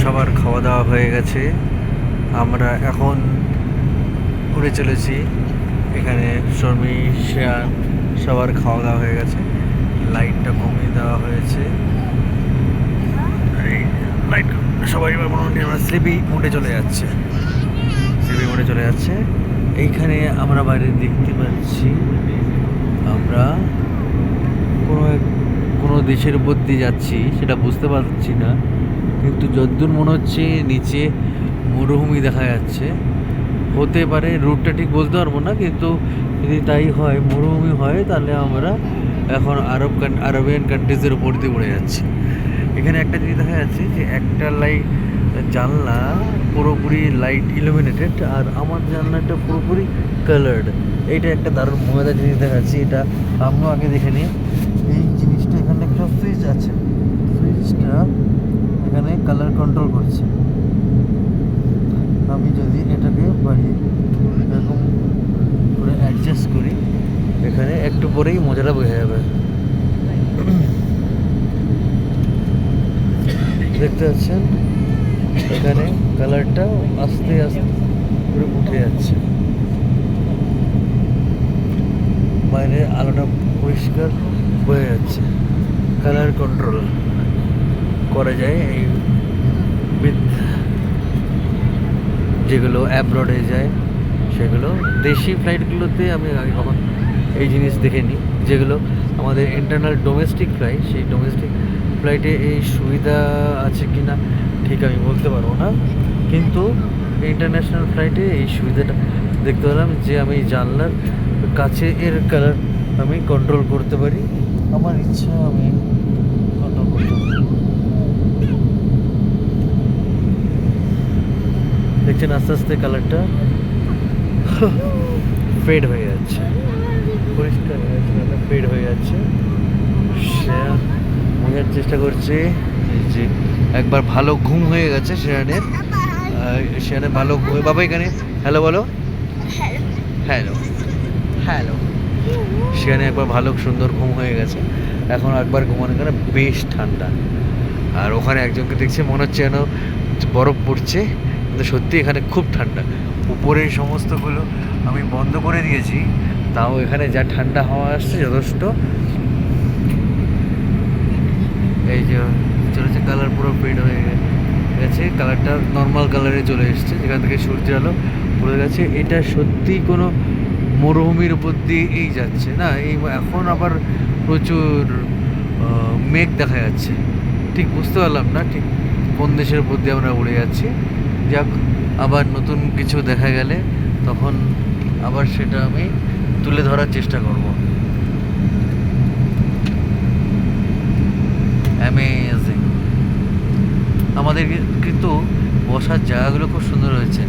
সবার খাওয়া দাওয়া হয়ে গেছে। আমরা এখন উড়ে চলেছি। এখানে শর্মি, শেয়ান সবার খাওয়া দাওয়া হয়ে গেছে। লাইটটা কমিয়ে দেওয়া হয়েছে। এই লাইট সবাই এবার মোটামুটি আমরা স্লিপি মোডে চলে যাচ্ছে। এইখানে আমরা বাইরে দেখতে পাচ্ছি আমরা কোনো দেশের উপর দিয়ে যাচ্ছি, সেটা বুঝতে পারছি না, কিন্তু যদ্দূর মনে হচ্ছে নিচে মরুভূমি দেখা যাচ্ছে। হতে পারে, রুটটা ঠিক বলতে পারবো না, কিন্তু যদি তাই হয়, মরুভূমি হয়, তাহলে আমরা এখন আরবিয়ান কান্ট্রিজের উপর দিয়ে উড়ে যাচ্ছি। এখানে একটা জিনিস দেখা যাচ্ছে যে একটা লাইট জানলা পুরোপুরি লাইট ইলুমিনেটেড, আর আমার জানলাটা পুরোপুরি কালার্ড। এইটা একটা দারুণ মজাদার জিনিস দেখাচ্ছি। এটা আমিও আগে দেখে নিই। এই জিনিসটা এখানে একটা ফ্রিজ আছে, ফ্রিজটা এখানে কালার কন্ট্রোল করছে। আমি যদি এটাকে বাড়িয়ে এরকম করে অ্যাডজাস্ট করি, এখানে একটু পরেই মজাটা বোঝা যাবে। দেখতে পাচ্ছেন এখানে কালারটা আস্তে আস্তে করে উঠে যাচ্ছে, বাইরে আলোটা পরিষ্কার হয়ে যাচ্ছে। কালার কন্ট্রোল করা যায় এই যেগুলো অ্যাব্রডে যায়, সেগুলো দেশি ফ্লাইটগুলোতে আমি আগে কখন এই জিনিস দেখিনি। যেগুলো আমাদের ইন্টারনাল ডোমেস্টিক ফ্লাইট, সেই ডোমেস্টিক ফ্লাইটে এই সুবিধা আছে কি না ঠিক আমি বলতে পারবো না, কিন্তু ইন্টারন্যাশনাল ফ্লাইটে এই সুবিধাটা দেখতে পেলাম যে আমি জানলার কাছে এর কালার আমি কন্ট্রোল করতে পারি। আমার ইচ্ছা আমি কন্ট্রোল করতে পারি। দেখছেন আস্তে আস্তে কালারটা ফেড হয়ে যাচ্ছে, পরিষ্কার হয়ে যাচ্ছে, ফেড হয়ে যাচ্ছে। সে বোঝার চেষ্টা করছে যে একবার ভালো ঘুম হয়ে গেছে শেয়ানের ভালো ঘুম। বাবা এখানে হ্যালো বলো, হ্যালো হ্যালো। সেখানে একবার ভালো সুন্দর ঘুম হয়ে গেছে। এখন একবার ঘুমানো কেন বেশ ঠান্ডা, আর ওখানে একজনকে দেখছে মনে হচ্ছে যেন বরফ পড়ছে, কিন্তু সত্যি এখানে খুব ঠান্ডা। উপরের সমস্তগুলো আমি বন্ধ করে দিয়েছি, তাও এখানে যা ঠান্ডা হাওয়া আসছে যথেষ্ট। এই যে চলেছে, কালার পুরো ফেড হয়ে গেছে, কালারটা নর্মাল কালারে চলে এসছে, যেখান থেকে সূর্যের আলো পড়ে গেছে। এটা সত্যি কোনো মরুভূমির উপর দিয়ে এই যাচ্ছে না, এই এখন আবার প্রচুর মেঘ দেখা যাচ্ছে। ঠিক বুঝতে পারলাম না ঠিক কোন দেশের উপর দিয়ে আমরা উড়ে যাচ্ছি। যাক, আবার নতুন কিছু দেখা গেলে তখন আবার সেটা আমি তুলে ধরার চেষ্টা করব। অ্যামেজিং। আমাদের কিন্তু বসার জায়গাগুলো খুব সুন্দর হয়েছে।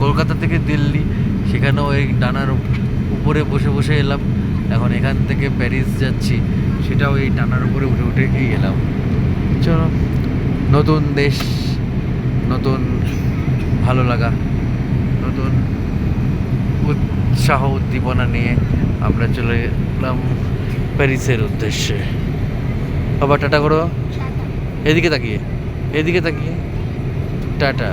কলকাতা থেকে দিল্লি, সেখানেও এই ডানার উপরে বসে বসে এলাম। এখন এখান থেকে প্যারিস যাচ্ছি, সেটাও এই ডানার উপরে উঠে উঠে এই এলাম। চলো, নতুন দেশ, নতুন ভালো লাগা, নতুন উৎসাহ উদ্দীপনা নিয়ে আমরা চলে এলাম প্যারিসের উদ্দেশ্যে। আবার টাটা করো, এদিকে তাকিয়ে টাটা।